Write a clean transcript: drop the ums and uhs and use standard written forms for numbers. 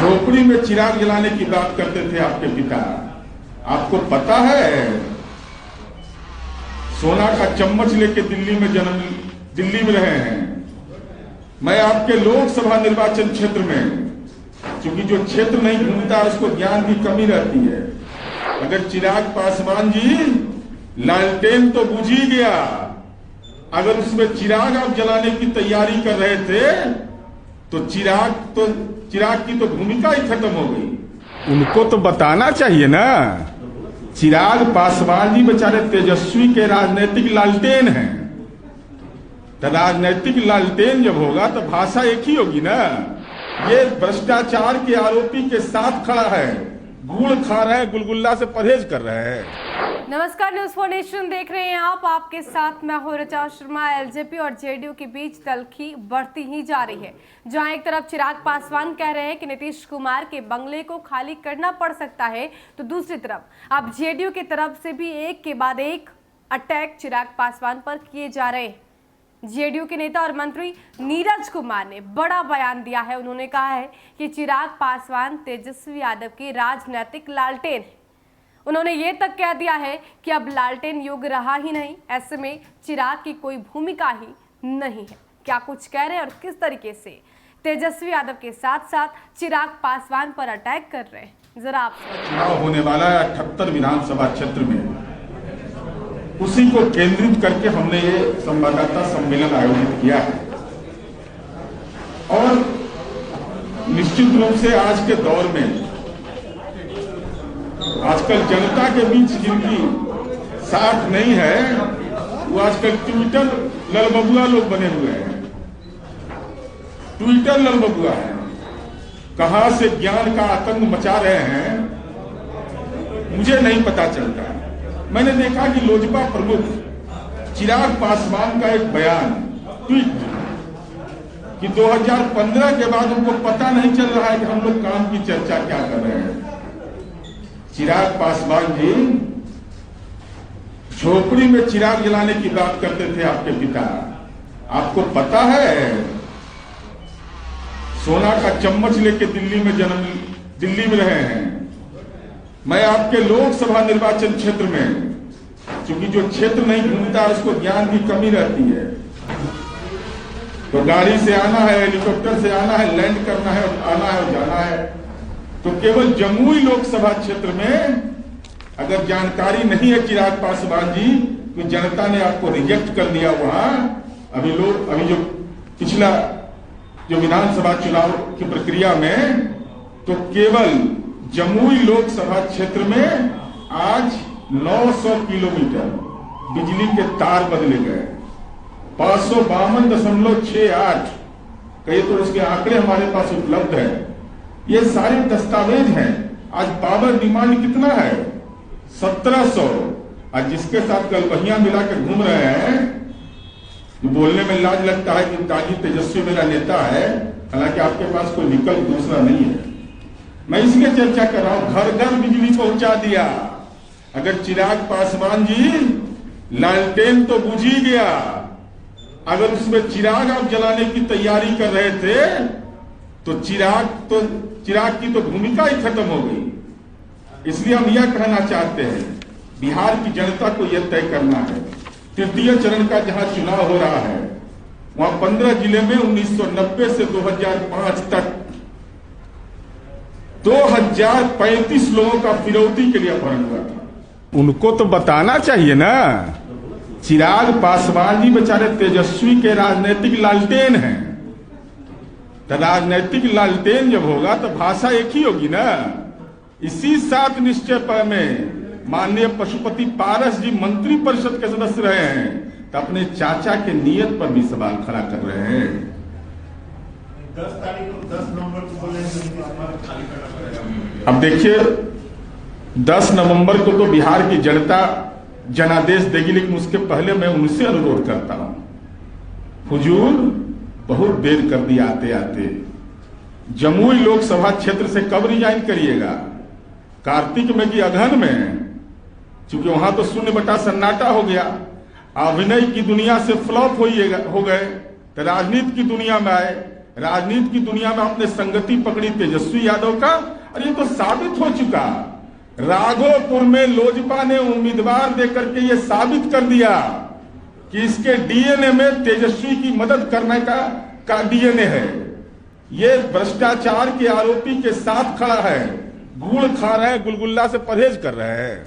झोपड़ी में चिराग जलाने की बात करते थे आपके पिता। आपको पता है सोना का चम्मच लेके दिल्ली में रहे हैं। मैं आपके लोकसभा निर्वाचन क्षेत्र में, क्योंकि जो क्षेत्र नहीं घूमता उसको ज्ञान की कमी रहती है। अगर चिराग पासवान जी, लालटेन तो बुझ ही गया, अगर उसमें चिराग आप जलाने की तैयारी कर रहे थे तो चिराग की तो भूमिका ही खत्म हो गई। उनको तो बताना चाहिए ना। चिराग पासवान जी बेचारे तेजस्वी के राजनीतिक लालटेन हैं। तो राजनीतिक लालटेन जब होगा तो भाषा एक ही होगी ना। ये भ्रष्टाचार के आरोपी के साथ खड़ा है, गुड़ खा रहे हैं, गुलगुल्ला से परहेज कर रहे हैं। नमस्कार, न्यूज़ 4 नेशन देख रहे हैं आप। आपके साथ मैं हूं ऋचा शर्मा। एलजेपी और जेडीयू के बीच तल्खी बढ़ती ही जा रही है। जहां एक तरफ चिराग पासवान कह रहे हैं कि नीतीश कुमार के बंगले को खाली करना पड़ सकता है, तो दूसरी तरफ अब जेडीयू की तरफ से भी एक के बाद एक अटैक चिराग पासवान पर किए जा रहे हैं। जेडीयू के नेता और मंत्री नीरज कुमार ने बड़ा बयान दिया है। उन्होंने कहा है कि चिराग पासवान तेजस्वी यादव की राजनीतिक लालटेन है। उन्होंने ये तक कह दिया है कि अब लालटेन युग रहा ही नहीं, ऐसे में चिराग की कोई भूमिका ही नहीं है। क्या कुछ कह रहे हैं और किस तरीके से तेजस्वी यादव के साथ साथ चिराग पासवान पर अटैक कर रहे हैं, जरा आप चुनाव होने वाला है 78 विधानसभा क्षेत्र में, उसी को केंद्रित करके हमने ये संवाददाता सम्मेलन आयोजित किया है। और निश्चित रूप से आज के दौर में आजकल जनता के बीच जिनकी साथ नहीं है, वो आजकल ट्विटर ललबबुआ लोग बने हुए हैं। ट्विटर ललबबुआ है, कहां से ज्ञान का आतंक मचा रहे हैं मुझे नहीं पता चलता। मैंने देखा कि लोजपा प्रमुख चिराग पासवान का एक बयान ट्वीट कि 2015 के बाद उनको पता नहीं चल रहा है कि हम लोग काम की चर्चा क्या कर रहे हैं। चिराग पासवान जी, झोपड़ी में चिराग जलाने की बात करते थे आपके पिता। आपको पता है सोना का चम्मच लेके दिल्ली में रहे हैं। मैं आपके लोकसभा निर्वाचन क्षेत्र में, क्योंकि जो क्षेत्र नहीं घूमता उसको ज्ञान की कमी रहती है, तो गाड़ी से आना है, हेलीकॉप्टर से आना है, लैंड करना है, आना है और जाना है। तो केवल जमुई लोकसभा क्षेत्र में अगर जानकारी नहीं है चिराग पासवान जी, तो जनता ने आपको रिजेक्ट कर दिया वहां। अभी जो पिछला विधानसभा चुनाव की प्रक्रिया में, तो केवल जमुई लोकसभा क्षेत्र में आज 900 किलोमीटर बिजली के तार बदले गए। 552.68 कहिए तो उसके आंकड़े हमारे पास उपलब्ध है। ये सारे दस्तावेज हैं। आज पावर डिमांड कितना है? 1700। आज जिसके साथ कल बहिया मिला के घूम रहे हैं, जो बोलने में लाज लगता है कि ताजी तेजस्वी मेरा नेता है, हालांकि आपके पास कोई विकल्प दूसरा नहीं है। मैं इसलिए चर्चा कर रहा हूं, घर घर बिजली पहुंचा दिया। अगर चिराग पासवान जी, लालटेन तो बुझ ही गया, अगर उसमें चिराग आप जलाने की तैयारी कर रहे थे तो चिराग की तो भूमिका ही खत्म हो गई। इसलिए हम यह कहना चाहते हैं, बिहार की जनता को यह तय करना है, तृतीय चरण का जहां चुनाव हो रहा है वहां 15 जिले में 1990 से 2005 तक 2035 लोगों का फिरौती के लिए अपहरण हुआ था। उनको तो बताना चाहिए ना। चिराग पासवान जी बेचारे तेजस्वी के राजनीतिक लालटेन हैं। तो राजनीतिक लालटेन जब होगा तो भाषा एक ही होगी ना। इसी 7 निश्चय में माननीय पशुपति पारस जी मंत्री परिषद के सदस्य रहे हैं, तो अपने चाचा के नियत पर भी सवाल खड़ा कर रहे हैं। 10 नवंबर को अब देखिए, 10 नवंबर को तो बिहार की जनता जनादेश देगी, लेकिन उसके पहले मैं उनसे अनुरोध करता हूं, हुजूर बहुत देर कर दिया आते आते। जमुई लोकसभा क्षेत्र से कब रिजाइन करिएगा? कार्तिक में कि अगहन में? क्योंकि वहां तो 0 सन्नाटा हो गया। अभिनय की दुनिया से फ्लॉप हो गए, तो राजनीति की दुनिया में आए। राजनीति की दुनिया में आपने संगति पकड़ी तेजस्वी यादव का, और ये तो साबित हो चुका। राघोपुर में लोजपा ने उम्मीदवार देकर के ये साबित कर दिया कि इसके डीएनए में तेजस्वी की मदद करने का डीएनए है। ये भ्रष्टाचार के आरोपी के साथ खड़ा है, गुड़ खा रहे हैं, गुलगुल्ला से परहेज कर रहे हैं।